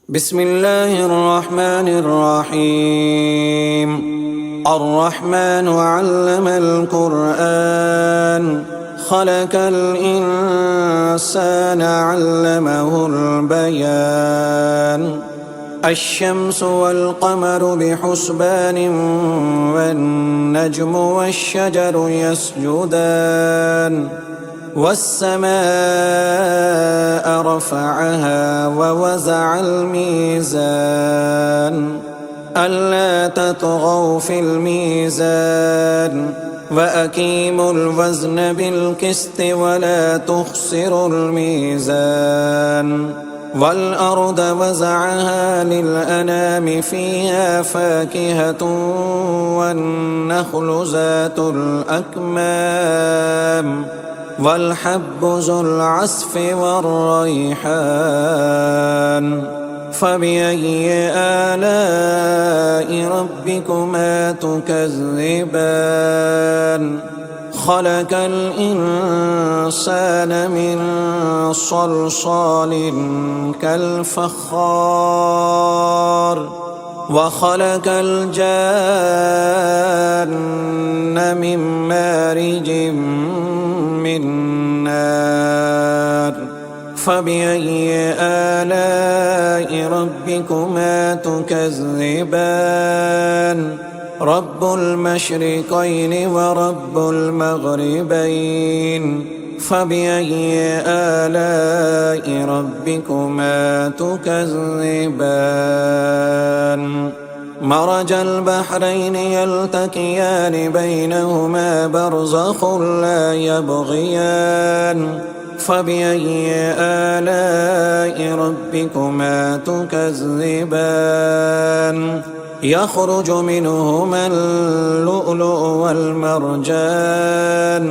بسم الله الرحمن الرحيم. الرحمن علم القرآن خلق الإنسان علمه البيان. الشمس والقمر بحسبان والنجم والشجر يسجدان والسماء رفعها ووزع الميزان ألا تطغوا في الميزان وأقيموا الوزن بالقسط ولا تخسروا الميزان. والأرض وزعها للأنام فيها فاكهة والنخل ذات الأكمام والحب ذو العصف والريحان. فبأي آلاء ربكما تكذبان؟ خلق الإنسان من صلصال كالفخار وخلق الجان من مارج من نار. فبأي آلاء ربكما تكذبان؟ رب المشرقين ورب المغربين. فبأي آلاء ربكما تكذبان؟ مرج البحرين يلتقيان بينهما برزخ لا يبغيان. فبأي آلاء ربكما تكذبان؟ يخرج منهما اللؤلؤ والمرجان.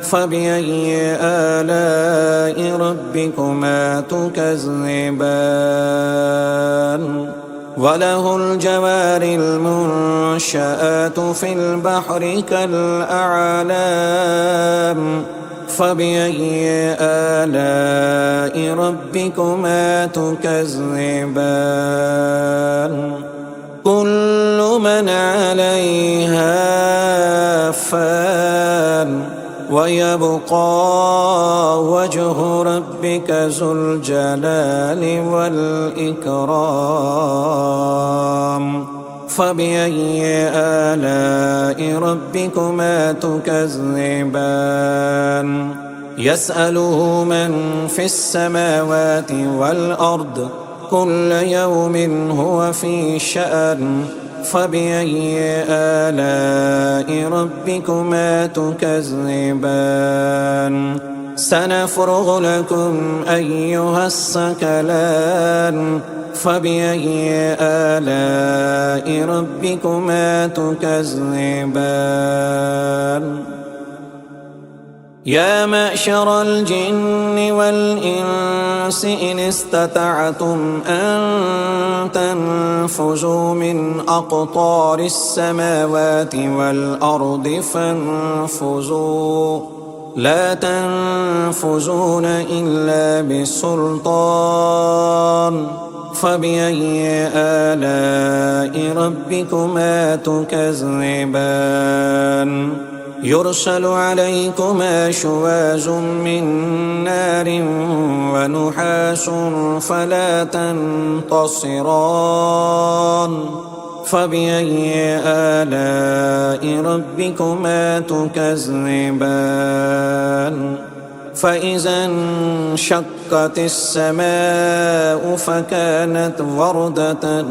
فبأي آلاء ربكما تكذبان؟ وله الجوار المنشآت في البحر كالأعلام. فبأي آلاء ربكما تكذبان؟ كل من عليها فان ويبقى وجه ربك ذو الجلال والإكرام. فبأي آلاء ربكما تكذبان؟ يسأله من في السماوات والأرض كل يوم هو في شأن. فبأي آلاء ربكما تكذبان؟ سنفرغ لكم أيها الثقلان. فبأي آلاء ربكما تكذبان؟ يا معشر الجن والإنس إن استطعتم أن تنفذوا من أقطار السماوات والأرض فانفذوا لا تنفذون إلا بسلطان. فبأي آلاء ربكما تكذبان؟ يرسل عليكما شواظ من نار ونحاس فلا تنتصران. فبأي آلاء ربكما تكذبان؟ فإذا انشقت السماء فكانت وردة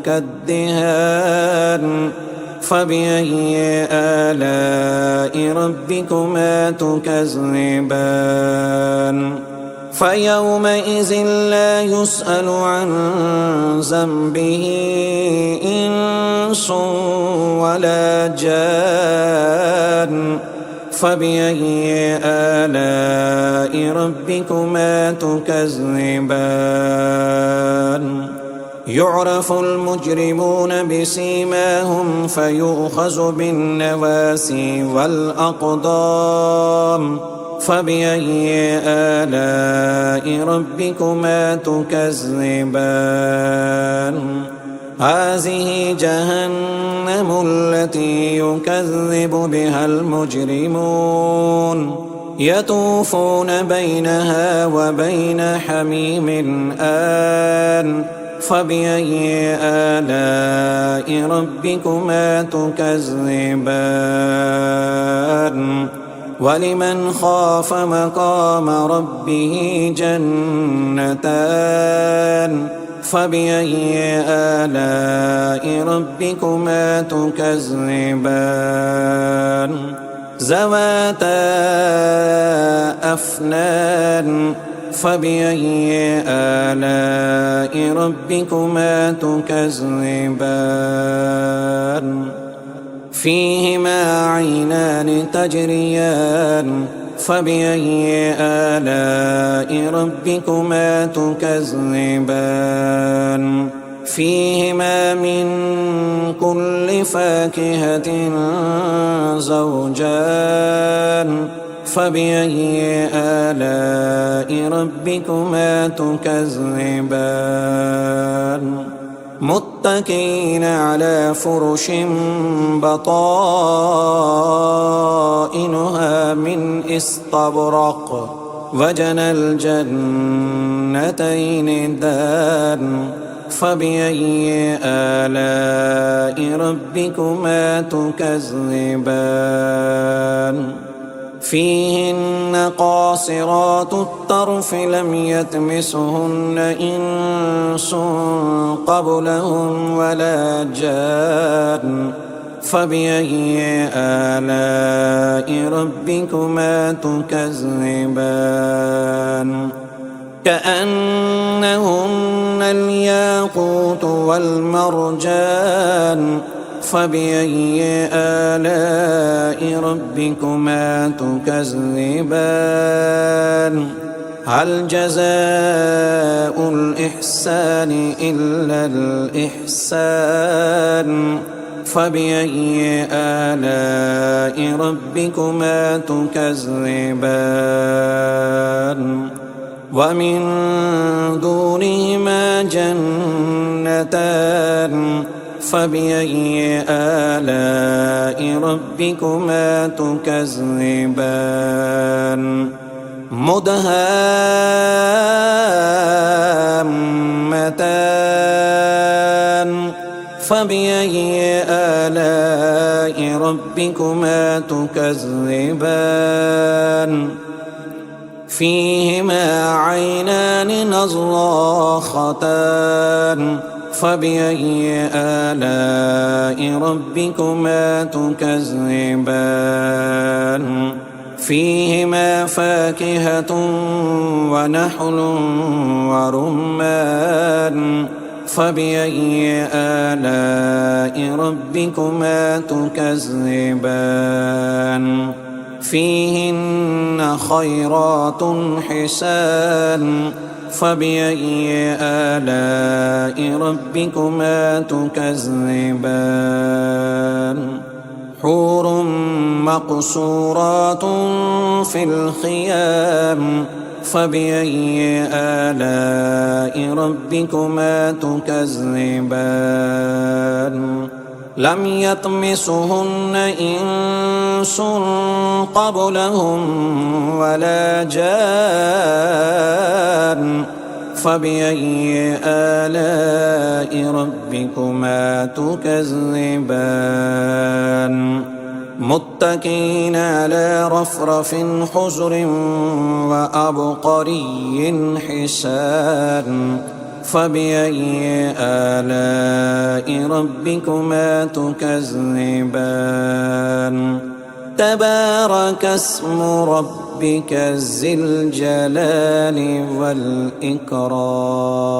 كالدهان. فبأي آلاء ربكما تكذبان؟ فيومئذ لا يسأل عن ذنبه إنس ولا جان. فبأي آلاء ربكما تكذبان؟ يعرف المجرمون بسيماهم فيؤخذ بالنواسي والأقدام. فبأي آلاء ربكما تكذبان هذه جهنم التي يكذب بها المجرمون يطوفون بينها وبين حميم آن فبأي آلاء ربكما تكذبان ولمن خاف مقام ربه جنتان فبأي آلاء ربكما تكذبان ذواتا أفنان فبأي آلاء ربكما تكذبان فيهما عينان تجريان فبأي آلاء ربكما تكذبان فيهما من كل فاكهة زوجان فبأي آلاء ربكما تكذبان متكئين على فرش بطائنها من استبرق وجنى الجنتين دان فبأي آلاء ربكما تكذبان فيهن قاصرات الطرف لم يطمثهن إنس قبلهم ولا جان فبأي آلاء ربكما تكذبان كأنهن الياقوت والمرجان فبأي آلاء ربكما تكذبان هل جزاء الإحسان إلا الإحسان فبأي آلاء ربكما تكذبان ومن دونهما جنتان فبأي آلاء ربكما تكذبان مدهامتان فبأي آلاء ربكما تكذبان فيهما عينان نضاختان فبأي آلاء ربكما تكذبان فيهما فاكهة ونحل ورمان فبأي آلاء ربكما تكذبان فيهن خيرات حسان فبأي آلاء ربكما تكذبان حور مقصورات في الخيام فبأي آلاء ربكما تكذبان لم يطمثهن إنس قبلهم ولا جان فبأي آلاء ربكما تكذبان متكئين على رفرف خضر وعبقري حسان فبأي آلاء ربكما تكذبان تبارك اسم ربك ذي الجلال والإكرام.